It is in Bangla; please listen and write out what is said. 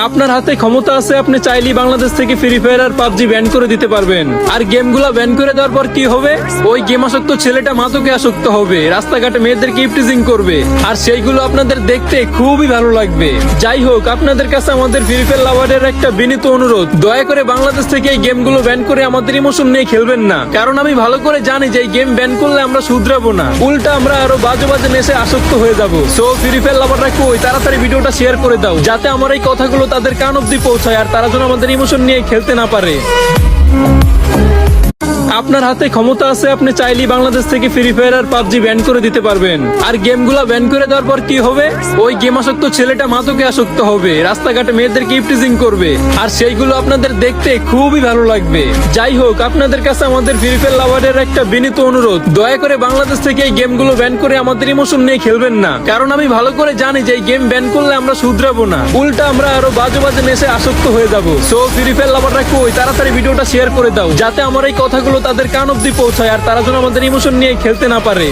আপনার হাতে ক্ষমতা আছে, আপনি চাইলেই বাংলাদেশ থেকে ফ্রি ফায়ার আর পাবজি ব্যান করে দিতে পারবেন। আর গেমগুলো ব্যান করে দেওয়ার পর কি হবে? ওই গেম আসক্ত ছেলেটা মাদকে আসক্ত হবে, রাস্তাঘাটে মেয়েদেরকে ইপটিজিং করবে, আর সেইগুলো আপনাদের দেখতে খুবই ভালো লাগবে। যাই হোক, আপনাদের কাছে আমাদের ফ্রি ফায়ার লাভারের একটা বিনীত অনুরোধ, দয়া করে বাংলাদেশ থেকে এই গেমগুলো ব্যান করে আমাদের ইমোশন নিয়ে খেলবেন না। কারণ আমি ভালো করে জানি যে এই গেম ব্যান করলে আমরা শুধরাবো না, উল্টা আমরা আরো বাজে বাজে নেশে আসক্ত হয়ে যাবো। সো ফ্রি ফায়ার লাভাররা কই, তাড়াতাড়ি ভিডিওটা শেয়ার করে দাও, যাতে আমার এই কথাগুলো তাদের কান অব্দি পৌঁছায়, আর তারা যেন আমাদের ইমোশন নিয়ে খেলতে না পারে। আপনার হাতে ক্ষমতা আছে, আপনি চাইলেই বাংলাদেশ থেকে ফ্রি ফায়ার আর পাবজি ব্যান করে দিতে পারবেন। আর গেমগুলো ব্যান করে দেওয়ার পর কি হবে? ওই গেম আসক্ত ছেলেটা মাদকে আসক্ত হবে, রাস্তাঘাটে মেয়েদেরকে ইপটিজিং করবে, আর সেইগুলো আপনাদের দেখতে খুবই ভালো লাগবে। যাই হোক, আপনাদের কাছে আমাদের ফ্রি ফায়ার লাভারের একটা বিনীত অনুরোধ, দয়া করে বাংলাদেশ থেকে এই গেমগুলো ব্যান করে আমাদের ইমোশন নিয়ে খেলবেন না। কারণ আমি ভালো করে জানি যে এই গেম ব্যান করলে আমরা শুধরাবো না, উল্টা আমরা আরো বাজে বাজে নেশে আসক্ত হয়ে যাবো। সো ফ্রি ফায়ার লাভাররা কই, তাড়াতাড়ি ভিডিওটা শেয়ার করে দাও, যাতে আমার এই কথাগুলো তাদের কান অব্দি পৌঁছায়, আর তারা যেন আমাদের ইমোশন নিয়ে খেলতে না পারে।